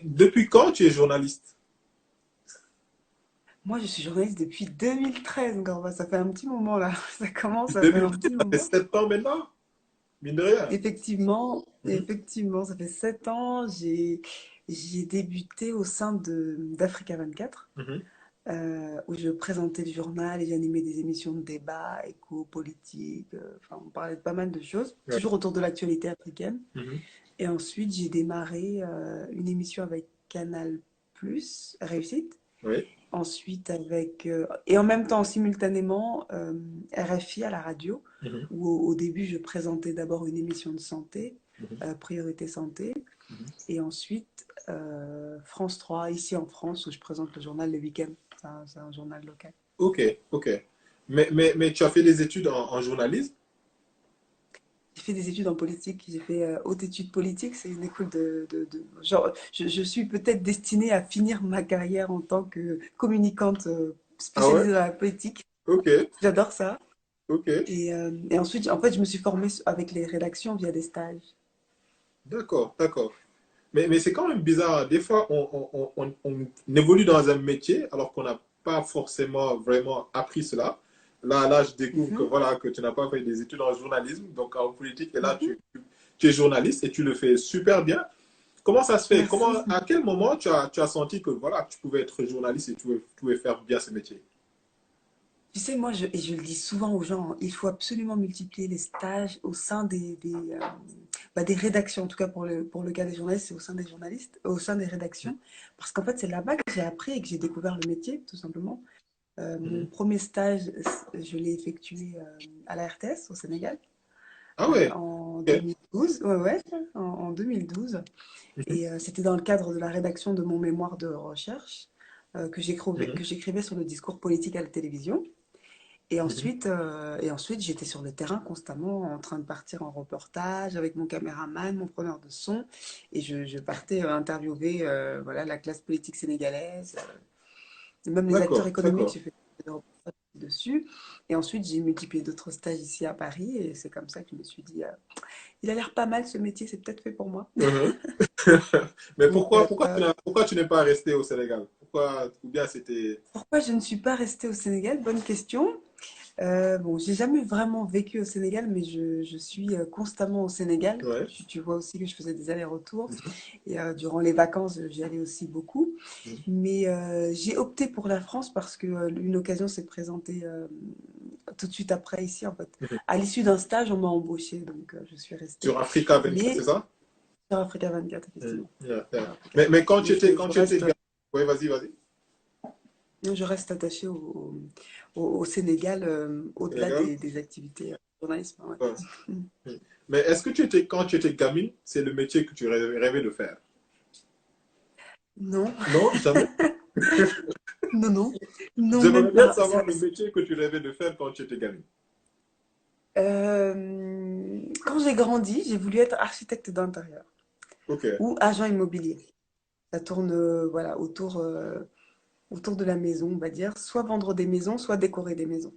Depuis quand tu es journaliste? Moi, je suis journaliste depuis 2013, Gorba. Ça fait un petit moment là. Ça commence à faire un 2013, petit ça fait moment. 7 ans maintenant, mine de rien. Effectivement, Mhm, effectivement, ça fait 7 ans. J'ai débuté au sein d'Africa 24, mhm. où je présentais le journal et j'animais des émissions de débat, éco, politique. Enfin, on parlait de pas mal de choses, Ouais. toujours autour de l'actualité africaine. Mhm. Et ensuite, j'ai démarré une émission avec Canal+, Réussite. Oui. Ensuite, et en même temps, simultanément, RFI à la radio, Mhm, où au début, je présentais d'abord une émission de santé, mhm, Priorité Santé, mhm. et ensuite France 3, ici en France, où je présente le journal Le Week-end. C'est un journal local. Ok, ok. Mais tu as fait des études en journalisme? J'ai fait des études en politique, j'ai fait haute études politiques, c'est une école genre, je suis peut-être destinée à finir ma carrière en tant que communicante Ah ouais? spécialisée dans la politique. Ok, J'adore ça. ok. Et ensuite, en fait, je me suis formée avec les rédactions via des stages. D'accord, d'accord. Mais c'est quand même bizarre. Des fois, on évolue dans un métier alors qu'on n'a pas forcément vraiment appris cela. Là, je découvre que Mhm, voilà, que tu n'as pas fait des études en journalisme, donc en politique, et là, mhm. tu es journaliste et tu le fais super bien. Comment ça se fait? Merci. À quel moment tu as senti que voilà, tu pouvais être journaliste et tu pouvais faire bien ce métier? Tu sais, moi, et je le dis souvent aux gens, hein, il faut absolument multiplier les stages au sein des rédactions, en tout cas pour le cas des journalistes, c'est au sein des journalistes, au sein des rédactions, parce qu'en fait, c'est là-bas que j'ai appris et que j'ai découvert le métier, tout simplement. Mon Mhm. premier stage, je l'ai effectué à la RTS au Sénégal Ah ouais, en ok. 2012. Ouais, ouais, en 2012. Mhm, Et c'était dans le cadre de la rédaction de mon mémoire de recherche mhm, que j'écrivais sur le discours politique à la télévision. Et mhm. ensuite, j'étais sur le terrain constamment en train de partir en reportage avec mon caméraman, mon preneur de son. Et je partais interviewer voilà, la classe politique sénégalaise, et même les acteurs D'accord, économiques, d'accord. j'ai fait des reportages dessus. Et ensuite, j'ai multiplié d'autres stages ici à Paris. Et c'est comme ça que je me suis dit, il a l'air pas mal ce métier, c'est peut-être fait pour moi. Mhm. Mais Donc, pourquoi tu n'es pas resté au Sénégal? Pourquoi, ou bien c'était... pourquoi je ne suis pas restée au Sénégal? Bonne question. Bon, j'ai jamais vraiment vécu au Sénégal, mais je suis constamment au Sénégal. Ouais. Tu vois aussi que je faisais des allers-retours. Mhm, Et durant les vacances, j'y allais aussi beaucoup. mhm, Mais j'ai opté pour la France parce que une occasion s'est présentée tout de suite après ici, en fait. mhm. À l'issue d'un stage, on m'a embauchée, donc je suis restée. Sur Africa 24, c'est Mais ça? sur Africa 24, Mhm. effectivement. Yeah, yeah. Sur Africa Mais 24. Mais quand je tu étais reste, gamin... Oui, vas-y, vas-y. je reste attachée au Sénégal Au au-delà Sénégal? des activités journalisme. Ouais. Ouais. Mhm. Mais est-ce que quand tu étais gamine, c'est le métier que tu rêvais de faire? Non, Non, jamais. non, non, non, J'aimerais même bien pas. savoir le métier que tu rêvais de faire quand tu étais gamine. Quand j'ai grandi, j'ai voulu être architecte d'intérieur Ok, ou agent immobilier. Ça tourne voilà, autour de la maison, on va dire. Soit vendre des maisons, soit décorer des maisons.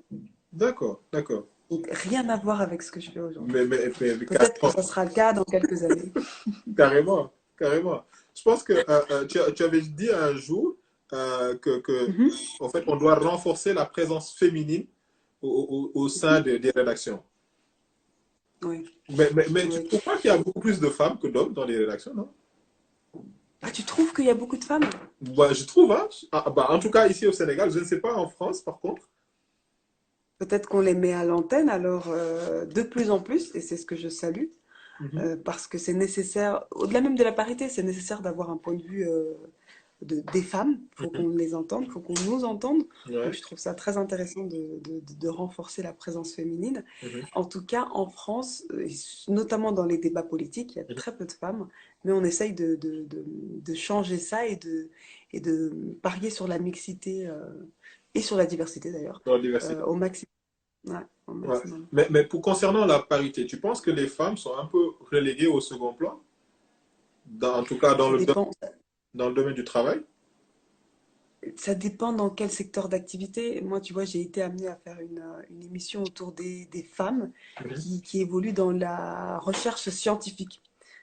d'accord, d'accord. Donc rien à voir avec ce que je fais aujourd'hui. Mais Peut-être que carrément, ça sera le cas dans quelques années. carrément, carrément. Je pense que tu avais dit un jour Mhm. en fait, on doit renforcer la présence féminine au sein Mhm. des rédactions. Oui, Mais tu ne oui. trouves pas qu'il y a beaucoup plus de femmes que d'hommes dans les rédactions, non? Ah, tu trouves qu'il y a beaucoup de femmes? Bah, je trouve, hein. Bah, en tout cas, ici au Sénégal, je ne sais pas en France, par contre. Peut-être qu'on les met à l'antenne, alors de plus en plus, et c'est ce que je salue, Mhm, parce que c'est nécessaire, au-delà même de la parité, c'est nécessaire d'avoir un point de vue des femmes. Il faut mhm. qu'on les entende, il faut qu'on nous entende. Donc Ouais, je trouve ça très intéressant de renforcer la présence féminine. mhm, En tout cas, en France, notamment dans les débats politiques, il y a mhm. très peu de femmes, mais on essaye de changer ça et de parier sur la mixité et sur la diversité d'ailleurs, Dans la diversité. au maximum. Ouais, au Ouais. maximum. Mais concernant la parité, tu penses que les femmes sont un peu reléguées au second plan, en tout cas Ça dépend, dans le domaine du travail? ça dépend dans quel secteur d'activité. Moi, tu vois, j'ai été amenée à faire une émission autour des femmes Mhm, qui évoluent dans la recherche scientifique.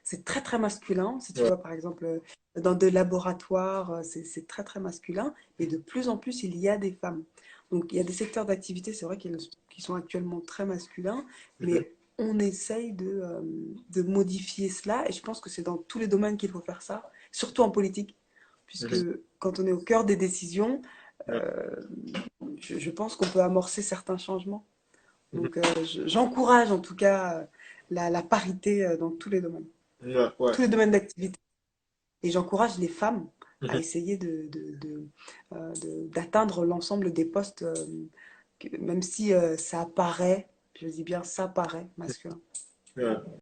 c'est très très masculin. Si tu Ouais. vois par exemple dans des laboratoires, c'est très très masculin. Et de plus en plus, il y a des femmes. Donc il y a des secteurs d'activité, c'est vrai qu'ils sont actuellement très masculins, Mhm. mais on essaye de modifier cela. Et je pense que c'est dans tous les domaines qu'il faut faire ça, surtout en politique, puisque Mhm. quand on est au cœur des décisions, Ouais. euh, je pense qu'on peut amorcer certains changements. Mhm. Donc j'encourage en tout cas la parité dans tous les domaines, Ouais. Ouais. tous les domaines d'activité. Et j'encourage les femmes à Mhm. essayer d'atteindre l'ensemble des postes, même si ça paraît, je dis bien ça paraît masculin. Ouais.